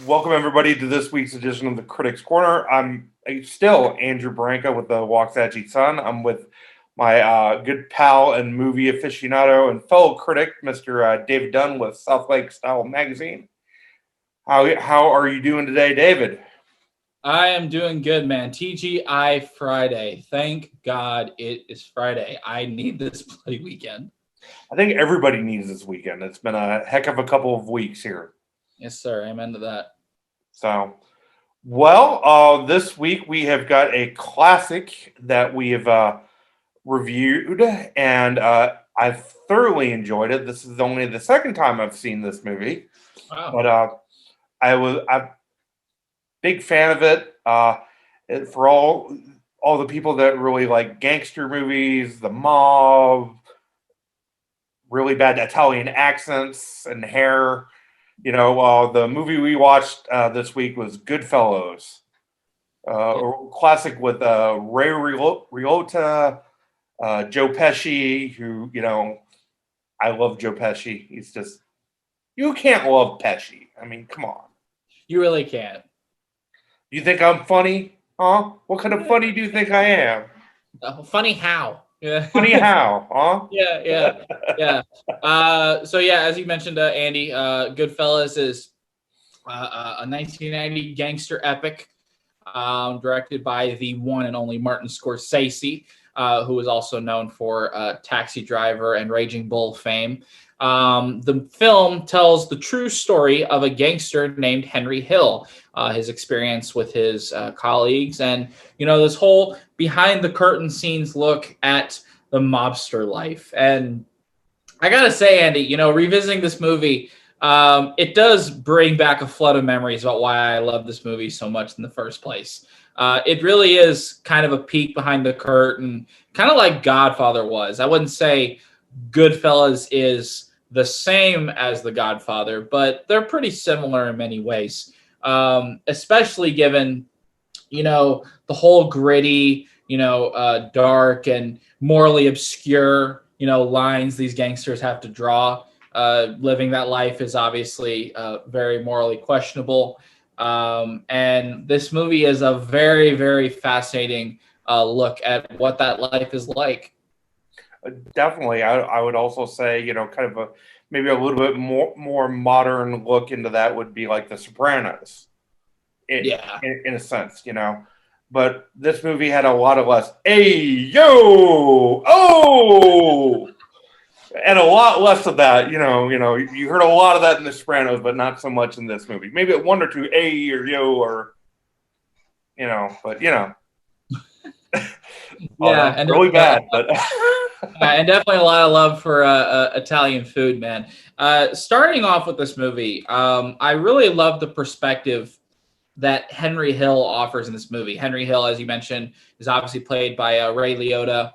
Welcome everybody to this week's edition of the Critics Corner. I'm still Andrew Branca with the Waxahachie Sun. I'm with my good pal and movie aficionado and fellow critic, Mr. David Dunn with Southlake Style Magazine. How are you doing today, David? I am doing good, man. TGI Friday. Thank God it is Friday. I need this bloody weekend. I think everybody needs this weekend. It's been a heck of a couple of weeks here. Yes, sir. Amen to that. So, this week we have got a classic that we have reviewed, and I've thoroughly enjoyed it. This is only the second time I've seen this movie, Wow. but I'm a big fan of it. For all the people that really like gangster movies, the mob, really bad Italian accents and hair. The movie we watched this week was Goodfellas, a classic with Ray Liotta, Joe Pesci, who, I love Joe Pesci. He's just, you can't love Pesci. I mean, come on. You really can't. You think I'm funny? Huh? What kind of funny do you think I am? Funny how? Yeah. Funny how? Huh? Yeah. As you mentioned, Andy, Goodfellas is a 1990 gangster epic directed by the one and only Martin Scorsese, who is also known for Taxi Driver and Raging Bull fame. The film tells the true story of a gangster named Henry Hill, his experience with his colleagues, and this whole behind the curtain scenes look at the mobster life. And I gotta say, Andy, revisiting this movie, it does bring back a flood of memories about why I love this movie so much in the first place. It really is kind of a peek behind the curtain, kind of like Godfather was. I wouldn't say Goodfellas is the same as The Godfather, but they're pretty similar in many ways, especially given, the whole gritty, dark and morally obscure, lines these gangsters have to draw. Living that life is obviously very morally questionable. And this movie is a very, very fascinating look at what that life is like. Definitely. I would also say, kind of maybe a little bit more modern look into that would be like The Sopranos, in a sense, But this movie had a lot of less, hey, yo, oh, and a lot less of that, you heard a lot of that in The Sopranos, but not so much in this movie. Maybe one or two, hey, or yo, or, but, And really bad, but... and definitely a lot of love for Italian food, man. Starting off with this movie, I really love the perspective that Henry Hill offers in this movie. Henry Hill, as you mentioned, is obviously played by Ray Liotta.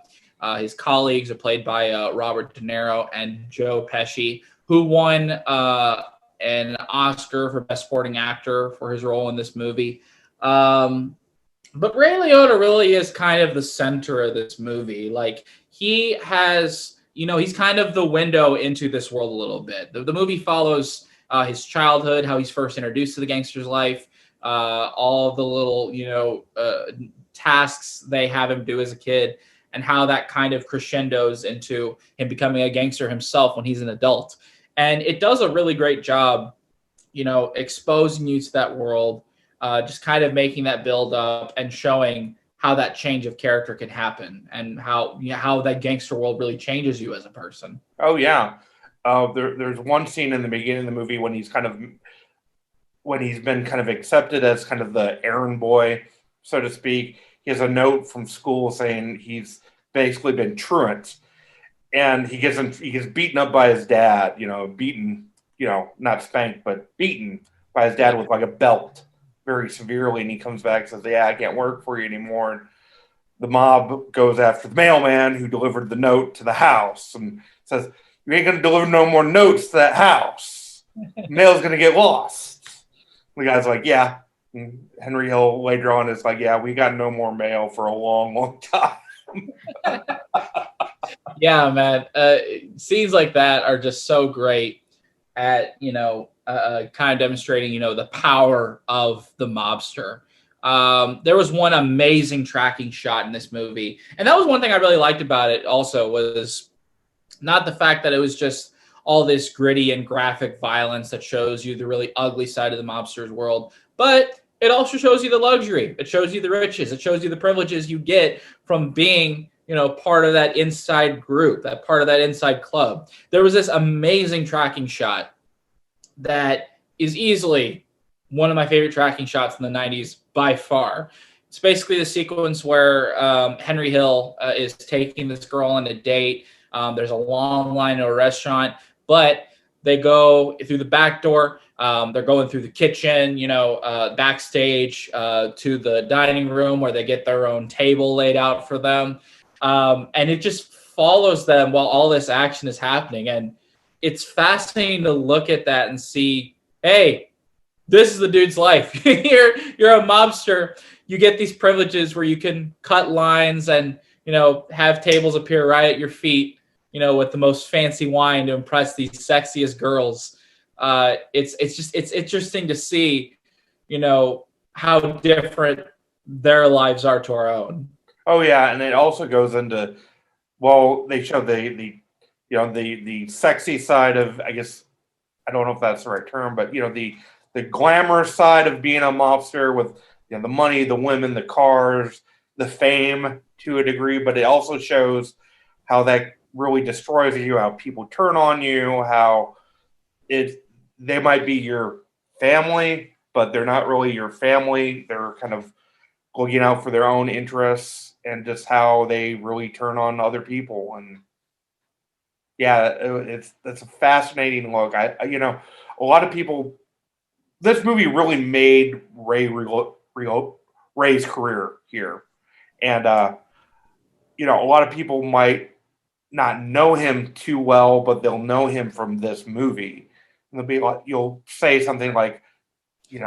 His colleagues are played by Robert De Niro and Joe Pesci, who won an Oscar for Best Supporting Actor for his role in this movie. But Ray Liotta really is kind of the center of this movie. Like, he has, he's kind of the window into this world a little bit. The movie follows his childhood, how he's first introduced to the gangster's life, all of the little, tasks they have him do as a kid, and how that kind of crescendos into him becoming a gangster himself when he's an adult. And it does a really great job, exposing you to that world, just kind of making that build up and showing how that change of character can happen and how that gangster world really changes you as a person. Oh yeah. There's one scene in the beginning of the movie when he's been kind of accepted as kind of the errand boy, so to speak. He has a note from school saying he's basically been truant, and he gets beaten up by his dad. Not spanked, but beaten by his dad with like a belt, very severely. And he comes back and says, "Yeah, I can't work for you anymore." And the mob goes after the mailman who delivered the note to the house and says, "You ain't gonna deliver no more notes to that house. Mail's gonna get lost." The guy's like, "Yeah." And Henry Hill later on is like, "Yeah, we got no more mail for a long, long time." Yeah, man. Scenes like that are just so great at, kind of demonstrating, the power of the mobster. There was one amazing tracking shot in this movie, and that was one thing I really liked about it. Also, was not the fact that it was just all this gritty and graphic violence that shows you the really ugly side of the mobster's world, but it also shows you the luxury. It shows you the riches. It shows you the privileges you get from being, part of that inside group, that part of that inside club. There was this amazing tracking shot that is easily one of my favorite tracking shots in the 90s by far. It's basically the sequence where Henry Hill is taking this girl on a date. There's a long line to a restaurant, but they go through the back door. They're going through the kitchen, backstage to the dining room where they get their own table laid out for them. And it just follows them while all this action is happening. And it's fascinating to look at that and see, hey, this is the dude's life. You're a mobster. You get these privileges where you can cut lines and, have tables appear right at your feet, with the most fancy wine to impress these sexiest girls. It's interesting to see, how different their lives are to our own. Oh yeah, and it also goes into, well, they show the sexy side of, I guess, I don't know if that's the right term, but the glamorous side of being a mobster with the money, the women, the cars, the fame to a degree, but it also shows how that really destroys you, how people turn on you, how they might be your family, but they're not really your family. They're kind of looking out for their own interests, and just how they really turn on other people. And yeah, it's a fascinating look. A lot of people, this movie really made Ray's career here. And a lot of people might not know him too well, but they'll know him from this movie. And they'll be like, you'll say something like, he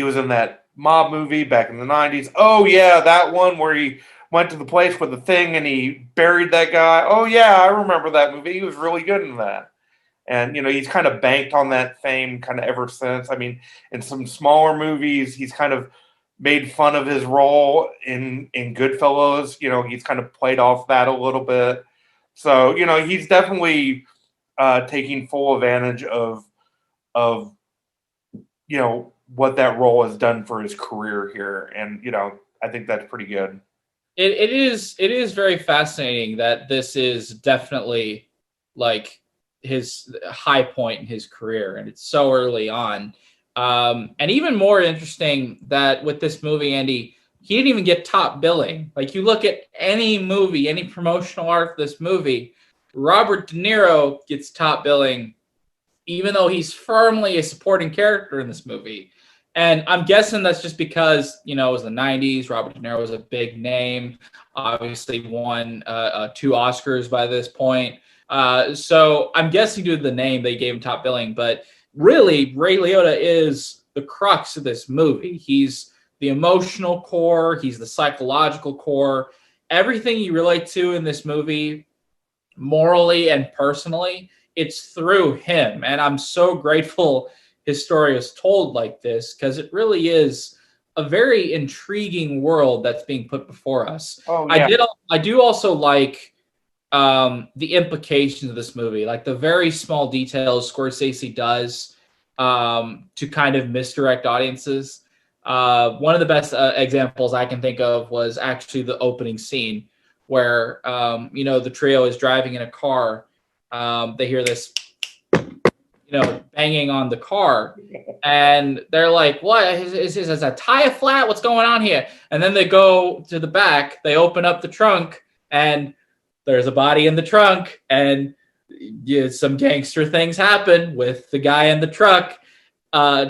was in that mob movie back in the 90s. Oh yeah, that one where he went to the place with the thing and he buried that guy. Oh yeah, I remember that movie. He was really good in that. And he's kind of banked on that fame kind of ever since. I mean, in some smaller movies, he's kind of made fun of his role in Goodfellas. He's kind of played off that a little bit. So, he's definitely taking full advantage of what that role has done for his career here. And, I think that's pretty good. It is very fascinating that this is definitely like his high point in his career, and it's so early on. And even more interesting that with this movie, Andy, he didn't even get top billing. Like, you look at any movie, any promotional art for this movie, Robert De Niro gets top billing, even though he's firmly a supporting character in this movie. And I'm guessing that's just because, it was the 90s. Robert De Niro was a big name, obviously won 2 Oscars by this point. So I'm guessing due to the name, they gave him top billing. But really, Ray Liotta is the crux of this movie. He's the emotional core. He's the psychological core. Everything you relate to in this movie, morally and personally, it's through him. And I'm so grateful his story is told like this, because it really is a very intriguing world that's being put before us. Oh, yeah. I do also like the implications of this movie, like the very small details Scorsese does to kind of misdirect audiences. One of the best examples I can think of was actually the opening scene where, the trio is driving in a car. They hear this, banging on the car, and they're like, what is a tire flat? What's going on here? And then they go to the back, they open up the trunk, and there's a body in the trunk, and some gangster things happen with the guy in the trunk. And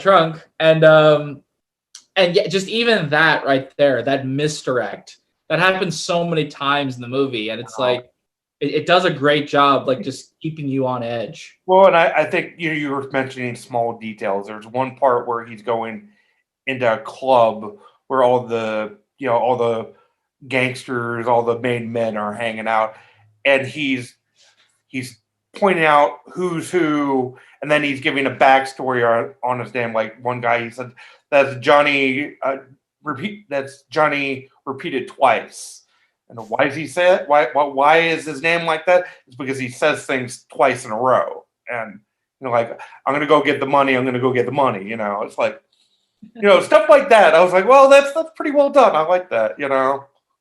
just even that right there, that misdirect, that happens so many times in the movie, and it's like, it does a great job, like just keeping you on edge. Well, and I think you were mentioning small details. There's one part where he's going into a club where all the gangsters, all the main men are hanging out, and he's pointing out who's who, and then he's giving a backstory on his name. Like one guy, he said, "That's Johnny." That's Johnny repeated twice. And why does he say it? Why is his name like that? It's because he says things twice in a row. And like, I'm gonna go get the money. I'm gonna go get the money. It's like, stuff like that. I was like, well, that's pretty well done. I like that.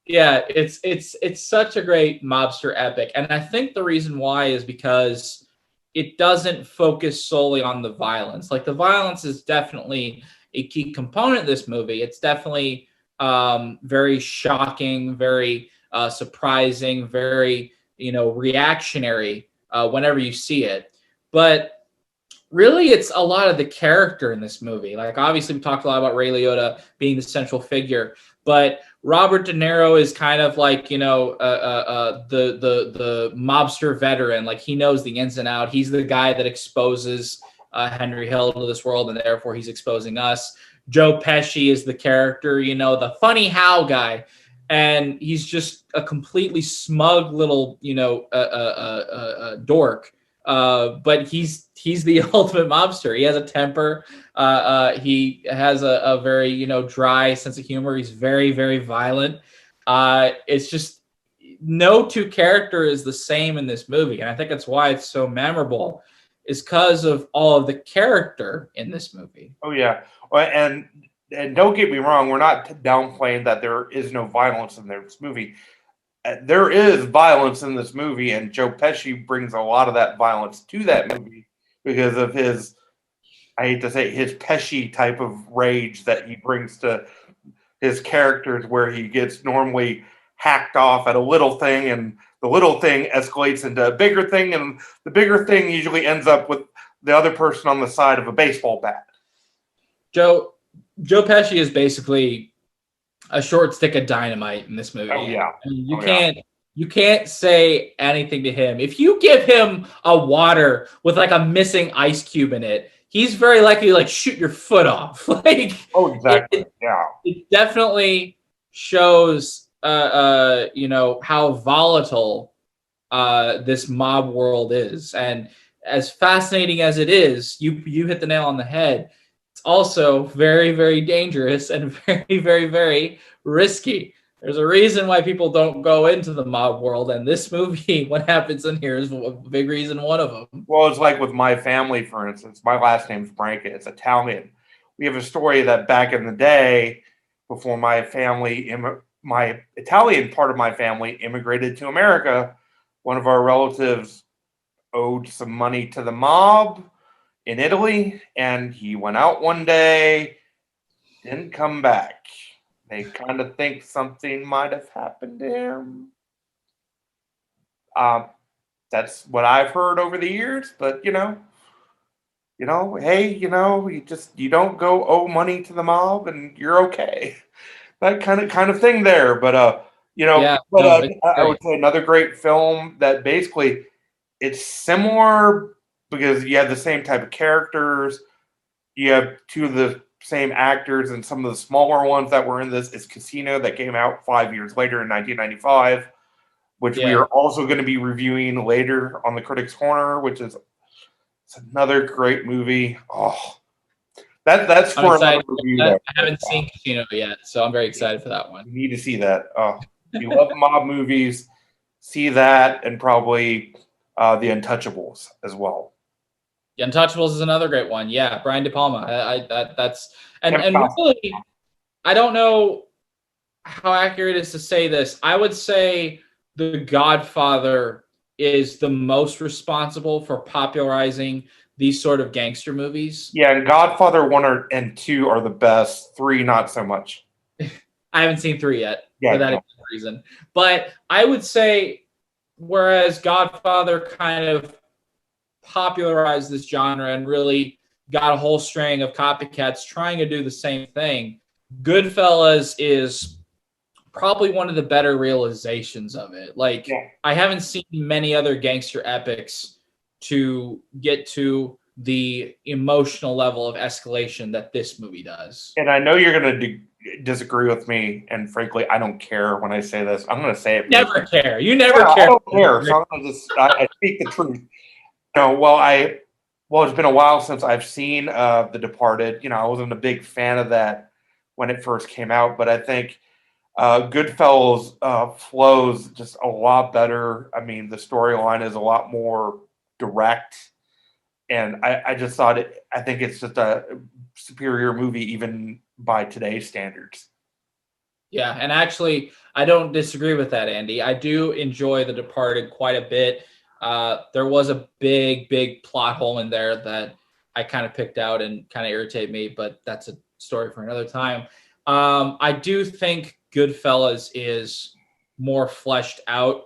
Yeah, it's such a great mobster epic, and I think the reason why is because it doesn't focus solely on the violence. Like the violence is definitely a key component of this movie. It's definitely very shocking, very surprising, very reactionary whenever you see it. But really, it's a lot of the character in this movie. Like obviously, we talked a lot about Ray Liotta being the central figure, but Robert De Niro is kind of like the mobster veteran. Like he knows the ins and out. He's the guy that exposes Henry Hill to this world, and therefore he's exposing us. Joe Pesci is the character, the funny how guy, and he's just a completely smug little, dork. But he's the ultimate mobster. He has a temper. He has a very dry sense of humor. He's very, very violent. It's just no two character is the same in this movie, and I think that's why it's so memorable. Is because of all of the character in this movie. Oh yeah, and don't get me wrong, we're not downplaying that there is no violence in this movie. There is violence in this movie, and Joe Pesci brings a lot of that violence to that movie because of his, I hate to say, his Pesci type of rage that he brings to his characters, where he gets normally hacked off at a little thing, and the little thing escalates into a bigger thing, and the bigger thing usually ends up with the other person on the side of a baseball bat. Joe Pesci is basically a short stick of dynamite in this movie. Oh yeah. I mean, you can't say anything to him. If you give him a water with like a missing ice cube in it, he's very likely to like shoot your foot off. Like, oh exactly. It definitely shows how volatile this mob world is. And as fascinating as it is, you hit the nail on the head. It's also very, very dangerous and very, very, very risky. There's a reason why people don't go into the mob world, and this movie, what happens in here, is a big reason, one of them. Well, it's like with my family, for instance. My last name's Branca. It's Italian. We have a story that back in the day, before my Italian part of my family immigrated to America, one of our relatives owed some money to the mob in Italy, and he went out one day, didn't come back. They kind of think something might have happened to him. That's what I've heard over the years, but hey, you don't go owe money to the mob and you're okay. That kind of thing there. But I would say another great film that basically it's similar because you have the same type of characters. You have two of the same actors, and some of the smaller ones that were in this is Casino, that came out 5 years later in 1995, which we are also going to be reviewing later on the Critics Corner, which is another great movie. Oh, that's for another review. I haven't seen Casino yet, so I'm very excited for that one. You need to see that. Oh, if you love mob movies, see that, and probably The Untouchables as well. The Untouchables is another great one. Yeah, Brian De Palma. And really, I don't know how accurate it is to say this. I would say The Godfather is the most responsible for popularizing these sort of gangster movies. Yeah, and Godfather 1 and 2 are the best. 3, not so much. I haven't seen 3 yet for that reason. But I would say, whereas Godfather kind of popularized this genre and really got a whole string of copycats trying to do the same thing, Goodfellas is probably one of the better realizations of it. Like, I haven't seen many other gangster epics to get to the emotional level of escalation that this movie does. And I know you're going to disagree with me, and frankly, I don't care when I say this. I'm going to say it. Never care. You never care. I don't care. So I speak the truth. No, well, it's been a while since I've seen The Departed. You know, I wasn't a big fan of that when it first came out, but I think Goodfellas flows just a lot better. I mean, the storyline is a lot more direct, and I just thought it. I think it's just a superior movie even by today's standards. Yeah, and actually, I don't disagree with that, Andy. I do enjoy The Departed quite a bit. There was a big plot hole in there that I kind of picked out and kind of irritate me, but that's a story for another time. I do think Goodfellas is more fleshed out.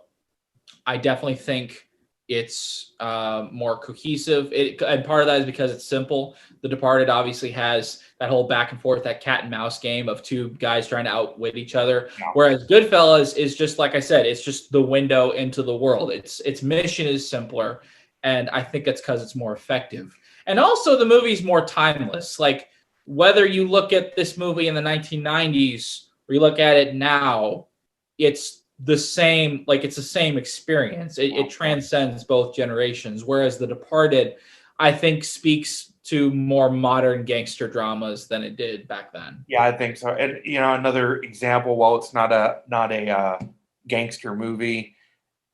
I definitely think it's more cohesive. And part of that is because it's simple. The Departed obviously has that whole back and forth, that cat and mouse game of two guys trying to outwit each other. Yeah. Whereas Goodfellas is just, like I said, it's just the window into the world. Its mission is simpler, and I think it's because it's more effective. And also, the movie's more timeless. Like, whether you look at this movie in the 1990s or you look at it now, it's the same, like it's the same experience. It transcends both generations. Whereas The Departed, I think, speaks to more modern gangster dramas than it did back then. Yeah, I think so. And you know, another example, while it's not a gangster movie,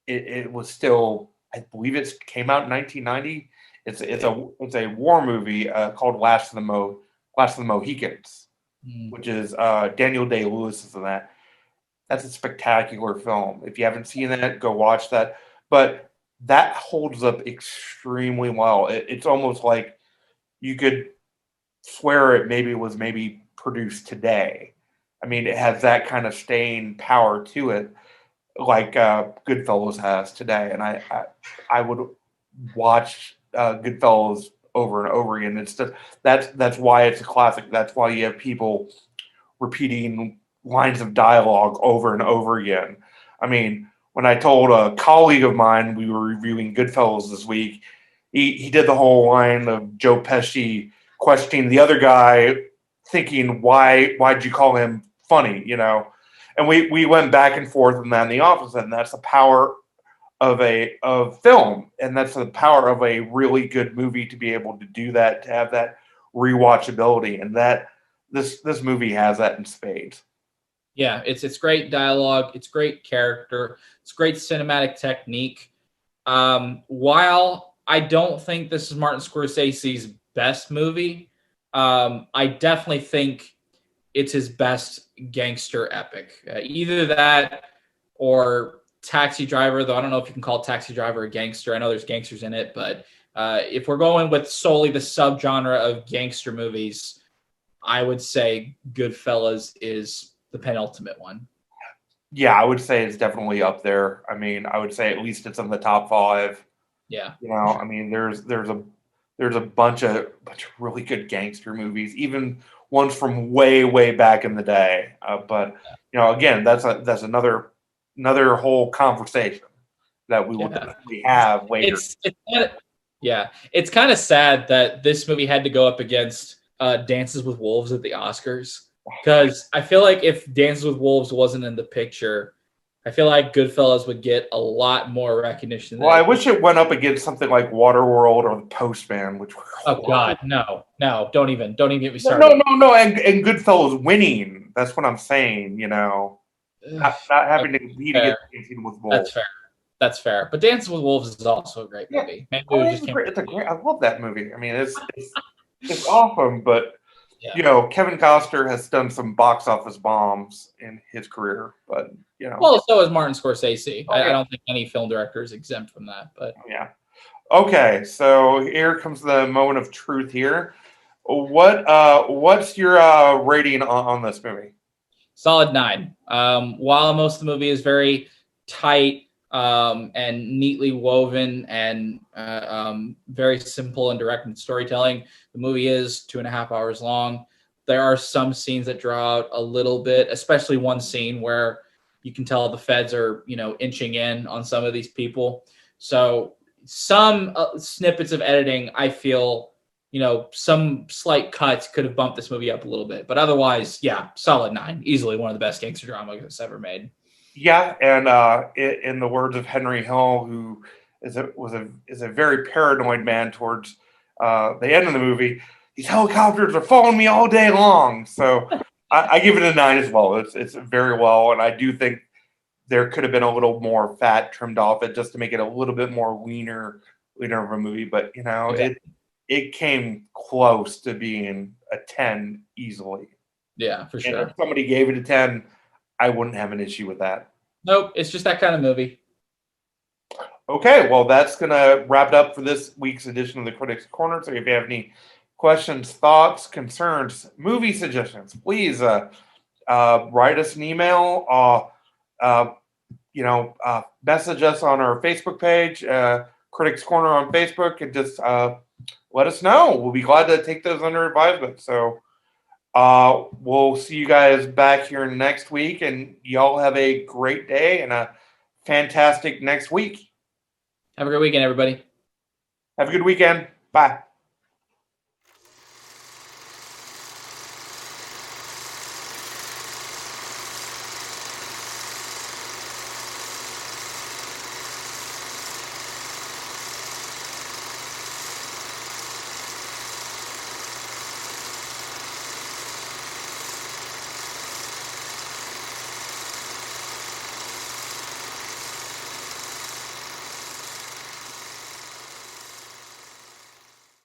it was still, I believe it came out in 1990. It's a war movie called Last of the Mohicans, which is Daniel Day-Lewis is in that. That's a spectacular film. If you haven't seen that, go watch that. But that holds up extremely well. It's almost like you could swear it was produced today. I mean, it has that kind of staying power to it, like Goodfellas has today. And I would watch Goodfellas over and over again. It's just that's why it's a classic. That's why you have people repeating lines of dialogue over and over again. I mean, when I told a colleague of mine we were reviewing Goodfellas this week, he did the whole line of Joe Pesci questioning the other guy, thinking, why'd you call him funny, you know? And we went back and forth on that in the office, and that's the power of film, and that's the power of a really good movie to be able to do that, to have that rewatchability, and that this movie has that in spades. Yeah, it's great dialogue, it's great character, it's great cinematic technique. While I don't think this is Martin Scorsese's best movie, I definitely think it's his best gangster epic. Either that or Taxi Driver, though I don't know if you can call Taxi Driver a gangster. I know there's gangsters in it, but if we're going with solely the subgenre of gangster movies, I would say Goodfellas is the penultimate one. Yeah, I would say it's definitely up there. I mean, I would say at least it's in the top five. Yeah, you know, I mean, there's a bunch of really good gangster movies, even ones from way back in the day. But you know, again, that's another whole conversation that we will definitely have later. It's kind of sad that this movie had to go up against Dances with Wolves at the Oscars, because I feel like if Dances with Wolves wasn't in the picture, I feel like Goodfellas would get a lot more recognition. Well, I wish it went up against something like Waterworld or The Postman, which were God, no, don't even get me started. No, and Goodfellas winning. That's what I'm saying. You know, not having to compete against Dancing with Wolves. That's fair. But Dances with Wolves is also a great movie. Yeah. It's a great. I love that movie. I mean, it's awesome, but. Yeah. You know, Kevin Costner has done some box office bombs in his career, but you know. Well, so is Martin Scorsese. I don't think any film director is exempt from that, but yeah. Okay, so here comes the moment of truth. Here, what's your rating on this movie? Solid 9. While most of the movie is very tight and neatly woven and very simple and direct in storytelling, the movie is 2.5 hours long. There are some scenes that draw out a little bit, especially one scene where you can tell the feds are, inching in on some of these people. So some snippets of editing, I feel, some slight cuts could have bumped this movie up a little bit. But otherwise, yeah, solid 9. Easily one of the best gangster dramas ever made. Yeah, and in the words of Henry Hill, who is a very paranoid man towards the end of the movie. These helicopters are following me all day long. So I give it a 9 as well. It's very well, and I do think there could have been a little more fat trimmed off it just to make it a little bit more leaner of a movie. But Exactly. it came close to being a 10 easily. Yeah, for And sure. if somebody gave it a 10, I wouldn't have an issue with that. Nope, it's just that kind of movie. Okay, well, that's going to wrap it up for this week's edition of the Critics Corner. So if you have any questions, thoughts, concerns, movie suggestions, please write us an email. Message us on our Facebook page, Critics Corner on Facebook, and just let us know. We'll be glad to take those under advisement. So we'll see you guys back here next week, and y'all have a great day and a fantastic next week. Have a great weekend, everybody. Have a good weekend. Bye.